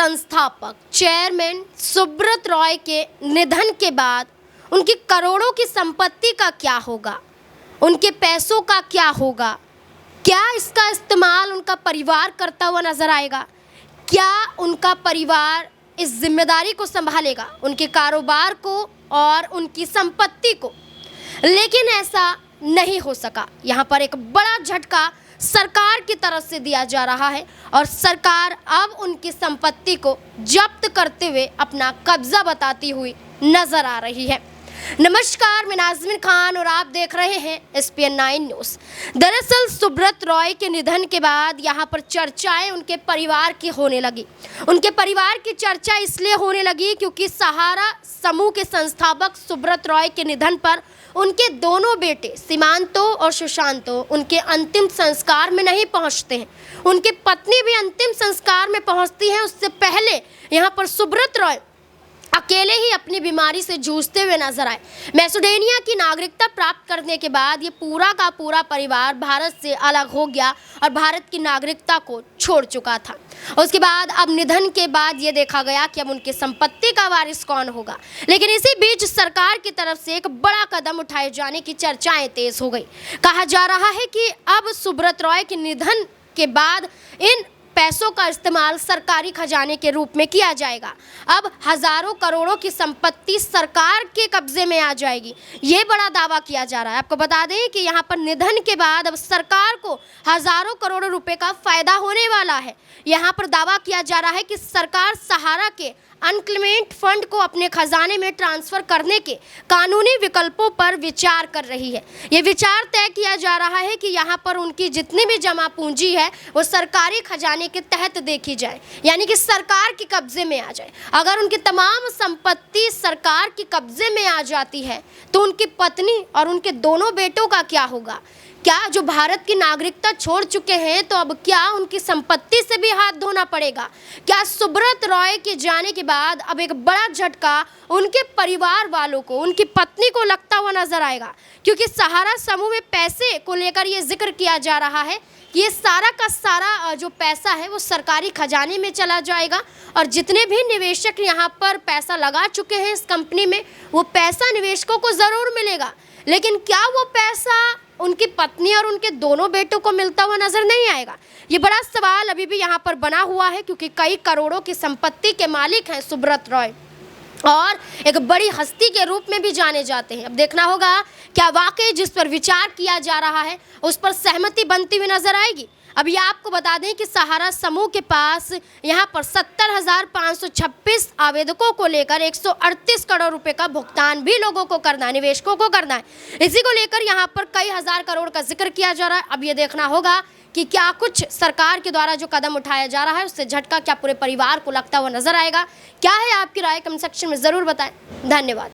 संस्थापक चेयरमैन सुब्रत रॉय के निधन के बाद उनकी करोड़ों की संपत्ति का क्या होगा, उनके पैसों का क्या होगा, क्या इसका इस्तेमाल उनका परिवार करता हुआ नजर आएगा, क्या उनका परिवार इस जिम्मेदारी को संभालेगा, उनके कारोबार को और उनकी संपत्ति को। लेकिन ऐसा नहीं हो सका। यहाँ पर एक बड़ा झटका सरकार की तरफ से दिया जा रहा है और सरकार अब उनकी संपत्ति को जब्त करते हुए अपना कब्जा बताती हुई नजर आ रही है। नमस्कार, मैं नाज़मीन खान और आप देख रहे हैं SPN 9 न्यूज़। दरअसल सुब्रत रॉय के निधन के बाद यहाँ पर चर्चाएं उनके परिवार की होने लगी। उनके परिवार की चर्चा इसलिए होने लगी क्योंकि सहारा समूह के संस्थापक सुब्रत रॉय के निधन पर उनके दोनों बेटे सीमांतो और सुशांतो उनके अंतिम संस्कार में नहीं पहुंचते हैं। उनकी पत्नी भी अंतिम संस्कार में पहुंचती है उससे पहले यहाँ पर सुब्रत रॉय अकेले ही अपनी बीमारी से जूझते हुए नजर आए। मैसेडोनिया की नागरिकता प्राप्त करने के बाद ये पूरा का पूरा परिवार भारत से अलग हो गया और भारत की नागरिकता को छोड़ चुका था। उसके बाद अब निधन के बाद ये देखा गया कि अब उनकी संपत्ति का वारिस कौन होगा। लेकिन इसी बीच सरकार की तरफ से एक बड़ा कदम उठाए जाने की चर्चाएं तेज हो गई। कहा जा रहा है कि अब सुब्रत रॉय के निधन के बाद इन पैसों का इस्तेमाल सरकारी खजाने के रूप में किया जाएगा। अब हजारों करोड़ों की संपत्ति सरकार के कब्जे में आ जाएगी, ये बड़ा दावा किया जा रहा है। आपको बता दें कि यहाँ पर निधन के बाद अब सरकार को हजारों करोड़ रुपए का फायदा होने वाला है। यहाँ पर दावा किया जा रहा है कि सरकार सहारा के अनक्लेम्ड फंड को अपने खजाने में ट्रांसफर करने के कानूनी विकल्पों पर विचार कर रही है। ये विचार तय किया जा रहा है कि यहाँ पर उनकी जितनी भी जमा पूंजी है वो सरकारी खजाने के तहत देखी जाए, यानी कि सरकार के कब्जे में आ जाए। अगर उनकी तमाम संपत्ति सरकार के कब्जे में आ जाती है तो उनकी पत्नी और उनके दोनों बेटों का क्या होगा? क्या जो भारत की नागरिकता छोड़ चुके हैं तो अब क्या उनकी संपत्ति से भी हाथ धोना पड़ेगा? क्या सुब्रत रॉय के जाने के बाद अब एक बड़ा झटका उनके परिवार वालों को, उनकी पत्नी को लगता हुआ नजर आएगा? क्योंकि सहारा समूह में पैसे को लेकर ये जिक्र किया जा रहा है कि ये सारा का सारा जो पैसा है वो सरकारी खजाने में चला जाएगा और जितने भी निवेशक यहाँ पर पैसा लगा चुके हैं इस कंपनी में वो पैसा निवेशकों को ज़रूर मिलेगा। लेकिन क्या वो पैसा उनकी पत्नी और उनके दोनों बेटों को मिलता हुआ नजर नहीं आएगा? ये बड़ा सवाल अभी भी यहाँ पर बना हुआ है क्योंकि कई करोड़ों की संपत्ति के मालिक हैं सुब्रत रॉय और एक बड़ी हस्ती के रूप में भी जाने जाते हैं। अब देखना होगा क्या वाकई जिस पर विचार किया जा रहा है उस पर सहमति बनती हुई नजर आएगी। अभी आपको बता दें कि सहारा समूह के पास यहाँ पर 70,526 आवेदकों को लेकर 138 करोड़ रुपए का भुगतान भी लोगों को करना है, निवेशकों को करना है। इसी को लेकर यहाँ पर कई हजार करोड़ का जिक्र किया जा रहा है। अब ये देखना होगा कि क्या कुछ सरकार के द्वारा जो कदम उठाया जा रहा है उससे झटका क्या पूरे परिवार को लगता हुआ नजर आएगा। क्या है आपकी राय? कमेंट सेक्शन में ज़रूर बताएं। धन्यवाद।